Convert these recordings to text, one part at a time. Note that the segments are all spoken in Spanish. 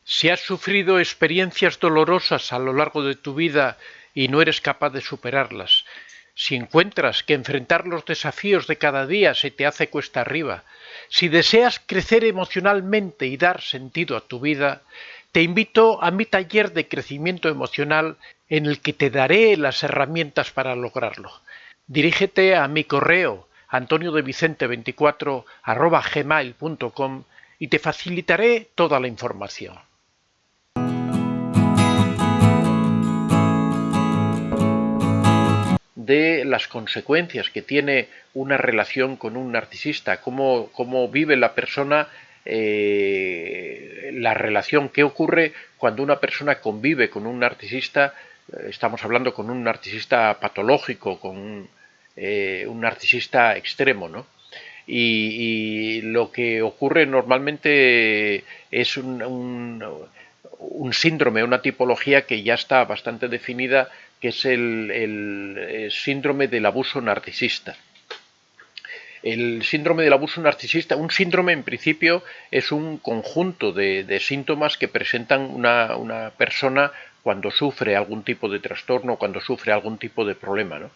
Si has sufrido experiencias dolorosas a lo largo de tu vida y no eres capaz de superarlas, si encuentras que enfrentar los desafíos de cada día se te hace cuesta arriba, si deseas crecer emocionalmente y dar sentido a tu vida, te invito a mi taller de crecimiento emocional en el que te daré las herramientas para lograrlo. Dirígete a mi correo antoniodevicente24@gmail.com y te facilitaré toda la información. De las consecuencias que tiene una relación con un narcisista, cómo vive la persona la relación, qué ocurre cuando una persona convive con un narcisista, estamos hablando con un narcisista patológico, con un narcisista extremo, ¿no? Y lo que ocurre normalmente es un síndrome, una tipología que ya está bastante definida, que es el síndrome del abuso narcisista. El síndrome del abuso narcisista, un síndrome en principio es un conjunto de síntomas que presentan una persona cuando sufre algún tipo de trastorno, cuando sufre algún tipo de problema, ¿no?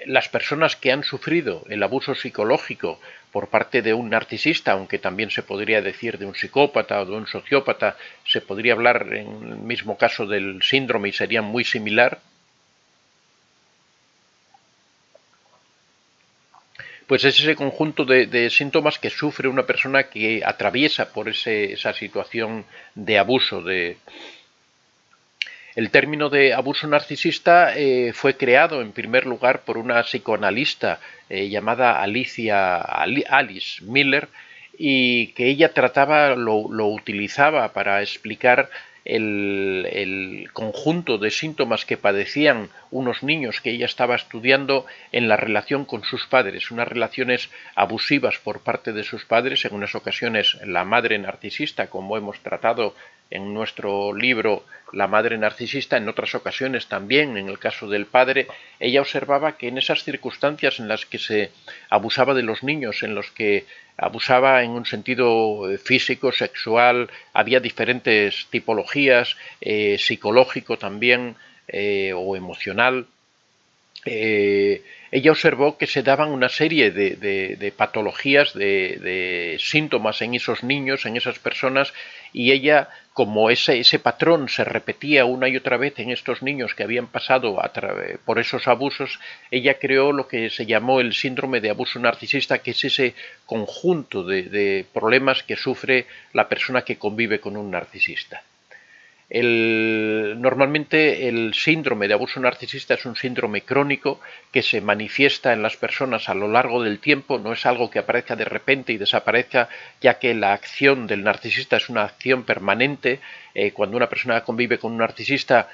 Las personas que han sufrido el abuso psicológico por parte de un narcisista, aunque también se podría decir de un psicópata o de un sociópata, se podría hablar en el mismo caso del síndrome y sería muy similar, pues es ese conjunto de síntomas que sufre una persona que atraviesa por esa situación de abuso. El término de abuso narcisista fue creado en primer lugar por una psicoanalista llamada Alice Miller, y que ella lo utilizaba para explicar el conjunto de síntomas que padecían unos niños que ella estaba estudiando en la relación con sus padres, unas relaciones abusivas por parte de sus padres, en unas ocasiones la madre narcisista, como hemos tratado en nuestro libro La madre narcisista, en otras ocasiones también, en el caso del padre. Ella observaba que en esas circunstancias en las que se abusaba de los niños, en los que abusaba en un sentido físico, sexual, había diferentes tipologías, psicológico también, o emocional. Ella observó que se daban una serie de patologías, de síntomas en esos niños, en esas personas, y ella, como ese patrón se repetía una y otra vez en estos niños que habían pasado por esos abusos, ella creó lo que se llamó el síndrome de abuso narcisista, que es ese conjunto de problemas que sufre la persona que convive con un narcisista. Normalmente el síndrome de abuso narcisista es un síndrome crónico que se manifiesta en las personas a lo largo del tiempo, no es algo que aparezca de repente y desaparezca, ya que la acción del narcisista es una acción permanente. Cuando una persona convive con un narcisista,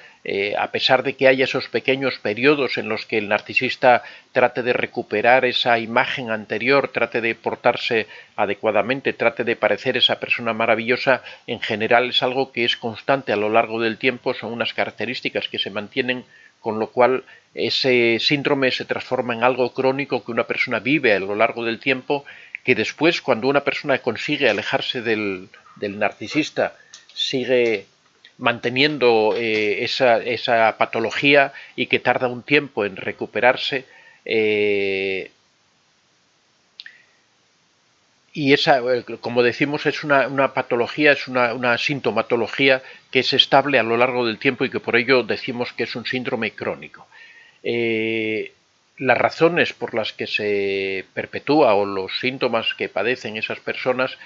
a pesar de que haya esos pequeños periodos en los que el narcisista trate de recuperar esa imagen anterior, trate de portarse adecuadamente, trate de parecer esa persona maravillosa, en general es algo que es constante a lo largo del tiempo, son unas características que se mantienen, con lo cual ese síndrome se transforma en algo crónico que una persona vive a lo largo del tiempo, que después, cuando una persona consigue alejarse del narcisista, sigue manteniendo esa patología, y que tarda un tiempo en recuperarse. Y esa, como decimos, es una patología, es una sintomatología que es estable a lo largo del tiempo, y que por ello decimos que es un síndrome crónico. Las razones por las que se perpetúa, o los síntomas que padecen esas personas,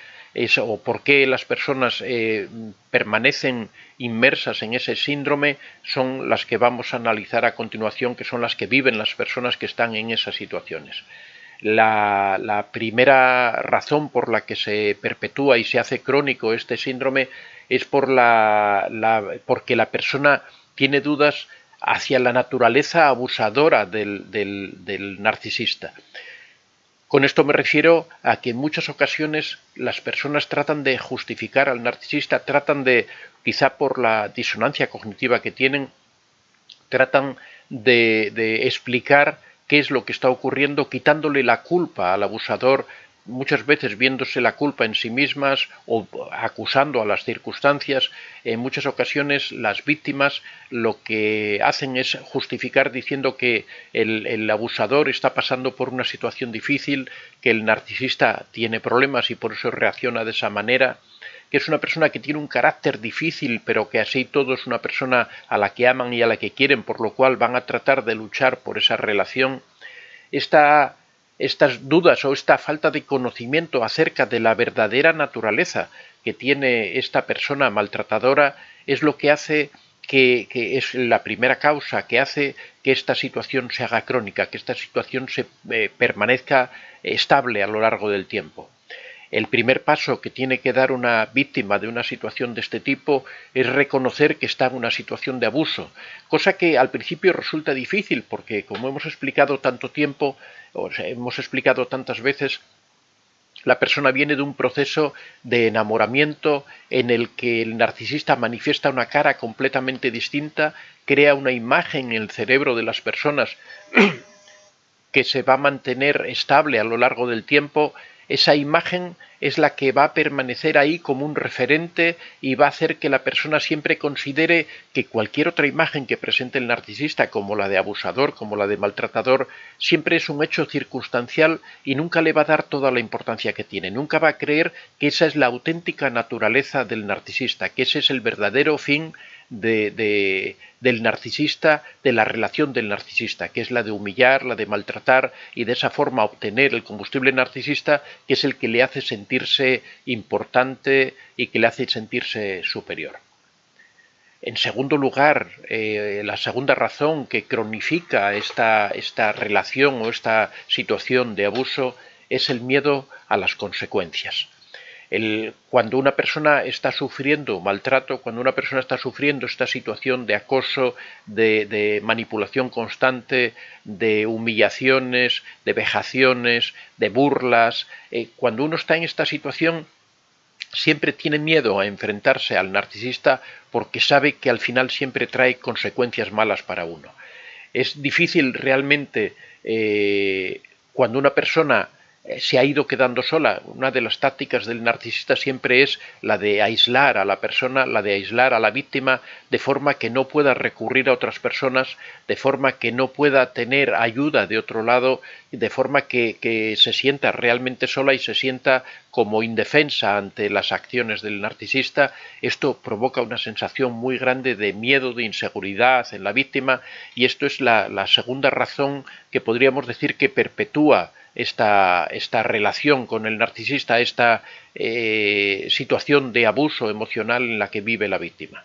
o por qué las personas permanecen inmersas en ese síndrome, son las que vamos a analizar a continuación, que son las que viven las personas que están en esas situaciones. La primera razón por la que se perpetúa y se hace crónico este síndrome es porque la persona tiene dudas hacia la naturaleza abusadora del narcisista. Con esto me refiero a que en muchas ocasiones las personas tratan de justificar al narcisista, quizá por la disonancia cognitiva que tienen, tratan de explicar qué es lo que está ocurriendo, quitándole la culpa al abusador muchas veces viéndose la culpa en sí mismas o acusando a las circunstancias. En muchas ocasiones las víctimas lo que hacen es justificar diciendo que el abusador está pasando por una situación difícil, que el narcisista tiene problemas y por eso reacciona de esa manera, que es una persona que tiene un carácter difícil, pero que así todo es una persona a la que aman y a la que quieren, por lo cual van a tratar de luchar por esa relación. Estas dudas o esta falta de conocimiento acerca de la verdadera naturaleza que tiene esta persona maltratadora es lo que hace que es la primera causa que hace que esta situación se haga crónica, que esta situación se permanezca estable a lo largo del tiempo. El primer paso que tiene que dar una víctima de una situación de este tipo es reconocer que está en una situación de abuso, cosa que al principio resulta difícil porque, como hemos explicado tanto tiempo, o sea, hemos explicado tantas veces, la persona viene de un proceso de enamoramiento en el que el narcisista manifiesta una cara completamente distinta, crea una imagen en el cerebro de las personas que se va a mantener estable a lo largo del tiempo. Esa imagen es la que va a permanecer ahí como un referente y va a hacer que la persona siempre considere que cualquier otra imagen que presente el narcisista, como la de abusador, como la de maltratador, siempre es un hecho circunstancial y nunca le va a dar toda la importancia que tiene. Nunca va a creer que esa es la auténtica naturaleza del narcisista, que ese es el verdadero fin del narcisista, de la relación del narcisista, que es la de humillar, la de maltratar y de esa forma obtener el combustible narcisista, que es el que le hace sentirse importante y que le hace sentirse superior. En segundo lugar, la segunda razón que cronifica esta relación o esta situación de abuso es el miedo a las consecuencias. Cuando una persona está sufriendo maltrato, cuando una persona está sufriendo esta situación de acoso, de manipulación constante, de humillaciones, de vejaciones, de burlas, cuando uno está en esta situación siempre tiene miedo a enfrentarse al narcisista porque sabe que al final siempre trae consecuencias malas para uno. Es difícil realmente cuando una persona se ha ido quedando sola. Una de las tácticas del narcisista siempre es la de aislar a la persona, la de aislar a la víctima, de forma que no pueda recurrir a otras personas, de forma que no pueda tener ayuda de otro lado, de forma que se sienta realmente sola y se sienta como indefensa ante las acciones del narcisista. Esto provoca una sensación muy grande de miedo, de inseguridad en la víctima, y esto es la segunda razón que podríamos decir que perpetúa esta relación con el narcisista, esta situación de abuso emocional en la que vive la víctima.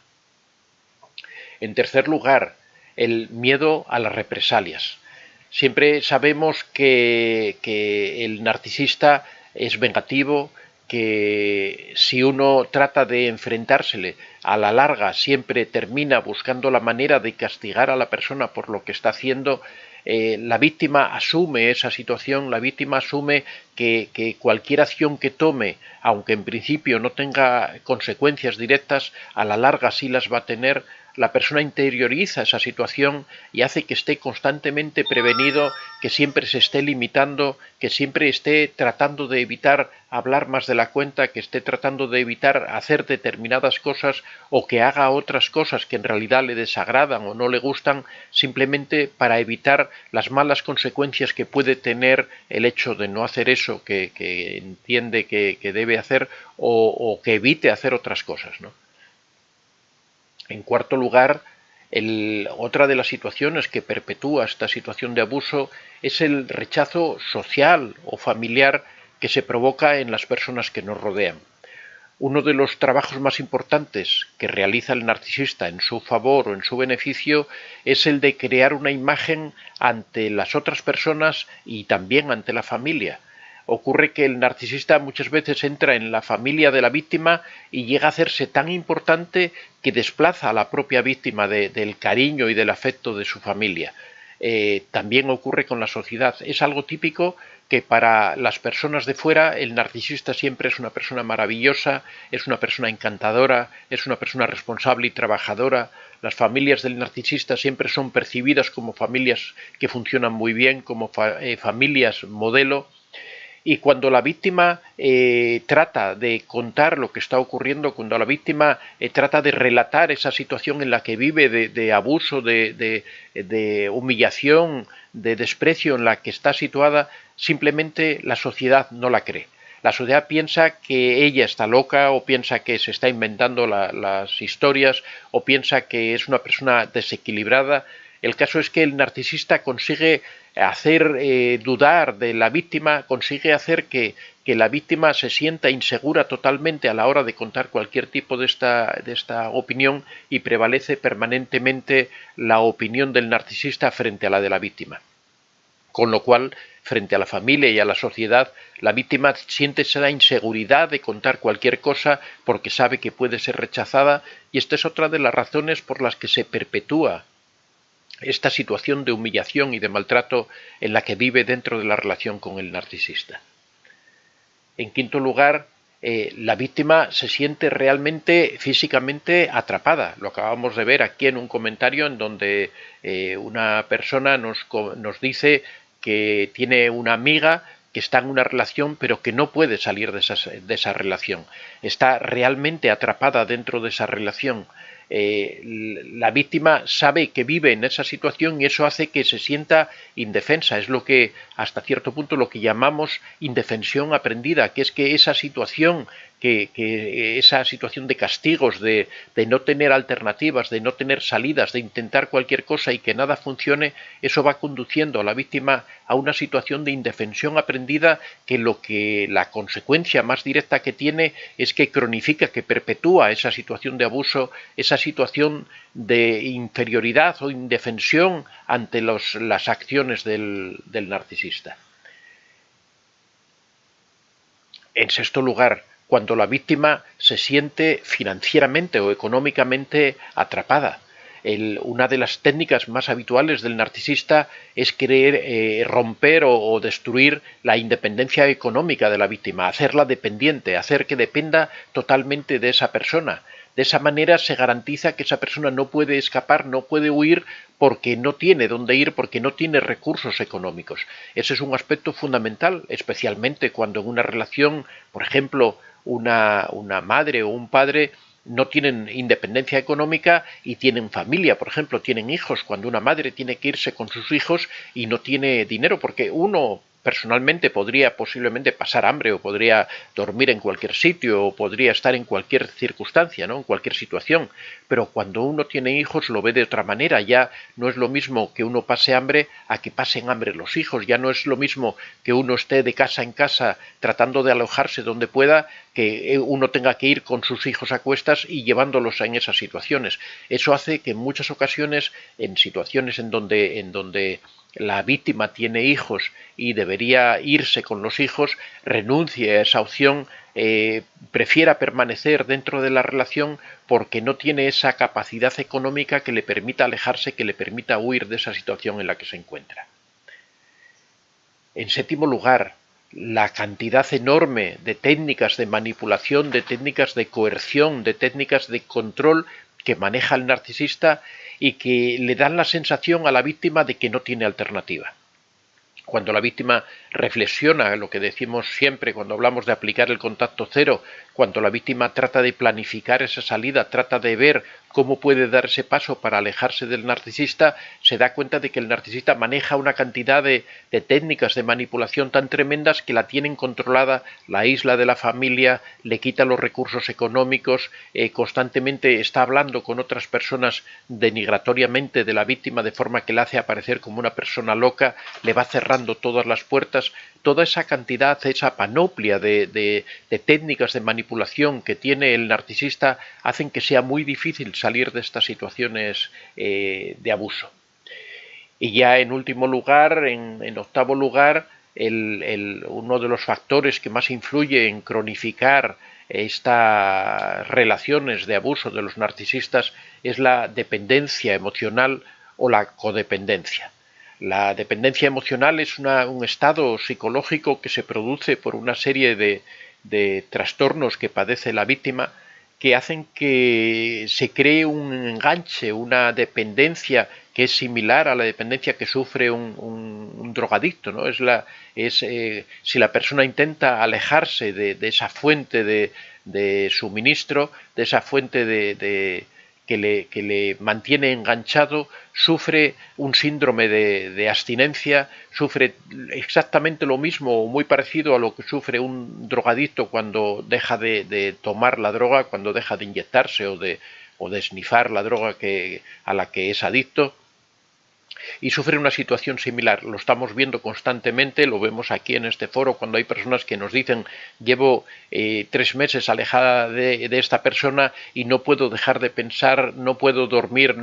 En tercer lugar, el miedo a las represalias. Siempre sabemos que el narcisista es vengativo, que si uno trata de enfrentársele, a la larga siempre termina buscando la manera de castigar a la persona por lo que está haciendo. La víctima asume esa situación, la víctima asume que cualquier acción que tome, aunque en principio no tenga consecuencias directas, a la larga sí las va a tener. La persona interioriza esa situación y hace que esté constantemente prevenido, que siempre se esté limitando, que siempre esté tratando de evitar hablar más de la cuenta, que esté tratando de evitar hacer determinadas cosas o que haga otras cosas que en realidad le desagradan o no le gustan, simplemente para evitar las malas consecuencias que puede tener el hecho de no hacer eso que entiende que debe hacer o que evite hacer otras cosas, ¿no? En cuarto lugar, otra de las situaciones que perpetúa esta situación de abuso es el rechazo social o familiar que se provoca en las personas que nos rodean. Uno de los trabajos más importantes que realiza el narcisista en su favor o en su beneficio es el de crear una imagen ante las otras personas y también ante la familia. Ocurre que el narcisista muchas veces entra en la familia de la víctima y llega a hacerse tan importante que desplaza a la propia víctima del cariño y del afecto de su familia. También ocurre con la sociedad. Es algo típico que para las personas de fuera el narcisista siempre es una persona maravillosa, es una persona encantadora, es una persona responsable y trabajadora. Las familias del narcisista siempre son percibidas como familias que funcionan muy bien, como familias modelo. Y cuando la víctima trata de contar lo que está ocurriendo, cuando la víctima trata de relatar esa situación en la que vive, de abuso, de humillación, de desprecio en la que está situada, simplemente la sociedad no la cree. La sociedad piensa que ella está loca, o piensa que se está inventando las historias, o piensa que es una persona desequilibrada. El caso es que el narcisista consigue hacer dudar de la víctima, consigue hacer que la víctima se sienta insegura totalmente a la hora de contar cualquier tipo de esta opinión, y prevalece permanentemente la opinión del narcisista frente a la de la víctima. Con lo cual, frente a la familia y a la sociedad, la víctima siente esa inseguridad de contar cualquier cosa porque sabe que puede ser rechazada, y esta es otra de las razones por las que se perpetúa esta situación de humillación y de maltrato en la que vive dentro de la relación con el narcisista. En quinto lugar, la víctima se siente realmente físicamente atrapada. Lo acabamos de ver aquí en un comentario en donde una persona nos dice que tiene una amiga que está en una relación pero que no puede salir de esa relación. Está realmente atrapada dentro de esa relación. La víctima sabe que vive en esa situación y eso hace que se sienta indefensa. Es lo que, hasta cierto punto, lo que llamamos indefensión aprendida, que es que esa situación esa situación de castigos, de no tener alternativas, de no tener salidas, de intentar cualquier cosa y que nada funcione, eso va conduciendo a la víctima a una situación de indefensión aprendida, que la consecuencia más directa que tiene es que cronifica, que perpetúa esa situación de abuso, esa situación de inferioridad o indefensión ante las acciones del narcisista. En sexto lugar, cuando la víctima se siente financieramente o económicamente atrapada. Una de las técnicas más habituales del narcisista es querer romper o destruir la independencia económica de la víctima, hacerla dependiente, hacer que dependa totalmente de esa persona. De esa manera se garantiza que esa persona no puede escapar, no puede huir, porque no tiene dónde ir, porque no tiene recursos económicos. Ese es un aspecto fundamental, especialmente cuando en una relación, por ejemplo, una madre o un padre no tienen independencia económica y tienen familia, por ejemplo, tienen hijos, cuando una madre tiene que irse con sus hijos y no tiene dinero, porque uno personalmente podría posiblemente pasar hambre, o podría dormir en cualquier sitio, o podría estar en cualquier circunstancia, ¿no? En cualquier situación, pero cuando uno tiene hijos lo ve de otra manera. Ya no es lo mismo que uno pase hambre a que pasen hambre los hijos, ya no es lo mismo que uno esté de casa en casa tratando de alojarse donde pueda, que uno tenga que ir con sus hijos a cuestas y llevándolos en esas situaciones. Eso hace que en muchas ocasiones, en situaciones en donde la víctima tiene hijos y debería irse con los hijos, renuncie a esa opción, prefiera permanecer dentro de la relación porque no tiene esa capacidad económica que le permita alejarse, que le permita huir de esa situación en la que se encuentra. En séptimo lugar, la cantidad enorme de técnicas de manipulación, de técnicas de coerción, de técnicas de control que maneja el narcisista y que le dan la sensación a la víctima de que no tiene alternativa. Cuando la víctima reflexiona, lo que decimos siempre cuando hablamos de aplicar el contacto cero, cuando la víctima trata de planificar esa salida, trata de ver cómo puede dar ese paso para alejarse del narcisista, se da cuenta de que el narcisista maneja una cantidad de técnicas de manipulación tan tremendas que la tienen controlada, la aísla de la familia, le quita los recursos económicos, constantemente está hablando con otras personas denigratoriamente de la víctima, de forma que la hace aparecer como una persona loca, le va cerrando todas las puertas. Toda esa cantidad, esa panoplia de técnicas de manipulación que tiene el narcisista hacen que sea muy difícil salir de estas situaciones de abuso. Y ya en último lugar, en octavo lugar, uno de los factores que más influye en cronificar estas relaciones de abuso de los narcisistas es la dependencia emocional o la codependencia. La dependencia emocional es un estado psicológico que se produce por una serie de trastornos que padece la víctima, que hacen que se cree un enganche, una dependencia que es similar a la dependencia que sufre un drogadicto, ¿no? Si la persona intenta alejarse de esa fuente de suministro, de esa fuente que le mantiene enganchado, sufre un síndrome de abstinencia, sufre exactamente lo mismo o muy parecido a lo que sufre un drogadicto cuando deja de tomar la droga, cuando deja de inyectarse o de esnifar la droga a la que es adicto. Y sufre una situación similar. Lo estamos viendo constantemente, lo vemos aquí en este foro cuando hay personas que nos dicen: llevo 3 meses alejada de esta persona y no puedo dejar de pensar, no puedo dormir,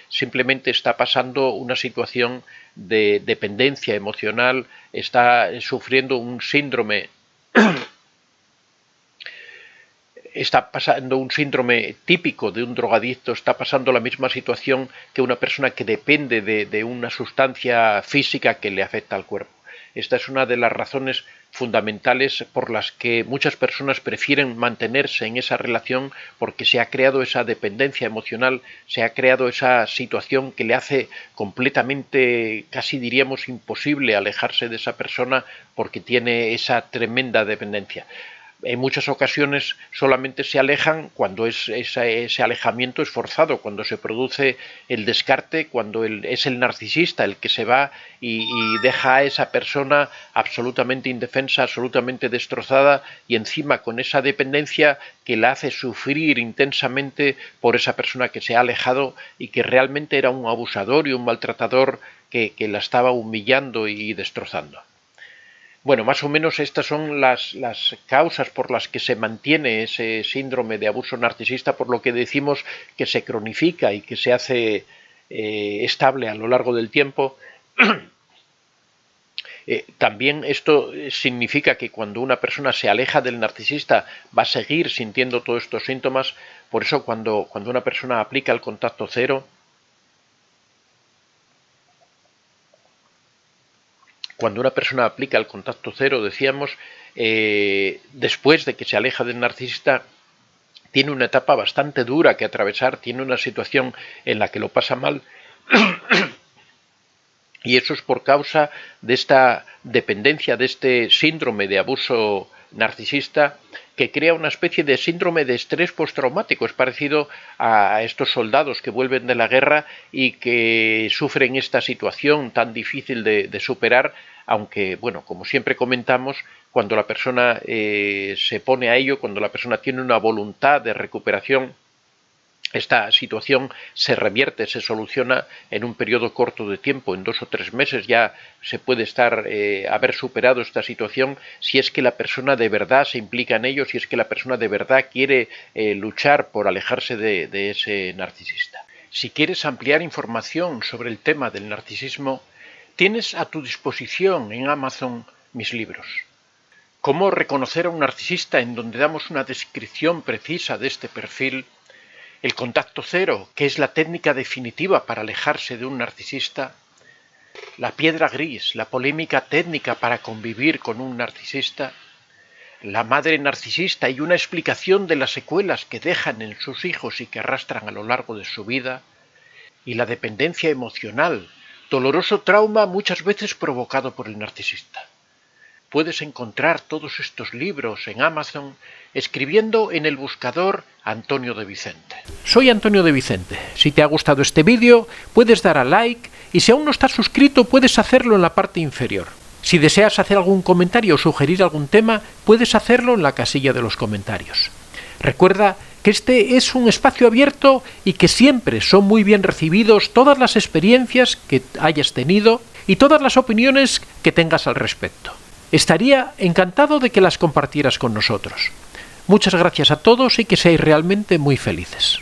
simplemente está pasando una situación de dependencia emocional, está sufriendo un síndrome típico de un drogadicto, está pasando la misma situación que una persona que depende de una sustancia física que le afecta al cuerpo. Esta es una de las razones fundamentales por las que muchas personas prefieren mantenerse en esa relación, porque se ha creado esa dependencia emocional, se ha creado esa situación que le hace completamente, casi diríamos, imposible alejarse de esa persona porque tiene esa tremenda dependencia. En muchas ocasiones solamente se alejan cuando ese alejamiento es forzado, cuando se produce el descarte, cuando es el narcisista el que se va y deja a esa persona absolutamente indefensa, absolutamente destrozada, y encima con esa dependencia que la hace sufrir intensamente por esa persona que se ha alejado y que realmente era un abusador y un maltratador que la estaba humillando y destrozando. Bueno, más o menos estas son las causas por las que se mantiene ese síndrome de abuso narcisista, por lo que decimos que se cronifica y que se hace estable a lo largo del tiempo. También esto significa que cuando una persona se aleja del narcisista va a seguir sintiendo todos estos síntomas. Por eso cuando una persona aplica el contacto cero, decíamos, después de que se aleja del narcisista, tiene una etapa bastante dura que atravesar, tiene una situación en la que lo pasa mal, y eso es por causa de esta dependencia, de este síndrome de abuso narcisista, que crea una especie de síndrome de estrés postraumático. Es parecido a estos soldados que vuelven de la guerra y que sufren esta situación tan difícil de superar, aunque, bueno, como siempre comentamos, cuando la persona se pone a ello, cuando la persona tiene una voluntad de recuperación, esta situación se revierte, se soluciona en un periodo corto de tiempo. En 2 o 3 meses ya se puede haber superado esta situación, si es que la persona de verdad se implica en ello, si es que la persona de verdad quiere luchar por alejarse de ese narcisista. Si quieres ampliar información sobre el tema del narcisismo, tienes a tu disposición en Amazon mis libros. Cómo reconocer a un narcisista, en donde damos una descripción precisa de este perfil. El contacto cero, que es la técnica definitiva para alejarse de un narcisista. La piedra gris, la polémica técnica para convivir con un narcisista. La madre narcisista y una explicación de las secuelas que dejan en sus hijos y que arrastran a lo largo de su vida. Y la dependencia emocional, doloroso trauma muchas veces provocado por el narcisista. Puedes encontrar todos estos libros en Amazon escribiendo en el buscador Antonio de Vicente. Soy Antonio de Vicente. Si te ha gustado este vídeo, puedes dar a like, y si aún no estás suscrito, puedes hacerlo en la parte inferior. Si deseas hacer algún comentario o sugerir algún tema, puedes hacerlo en la casilla de los comentarios. Recuerda que este es un espacio abierto y que siempre son muy bien recibidos todas las experiencias que hayas tenido y todas las opiniones que tengas al respecto. Estaría encantado de que las compartieras con nosotros. Muchas gracias a todos y que seáis realmente muy felices.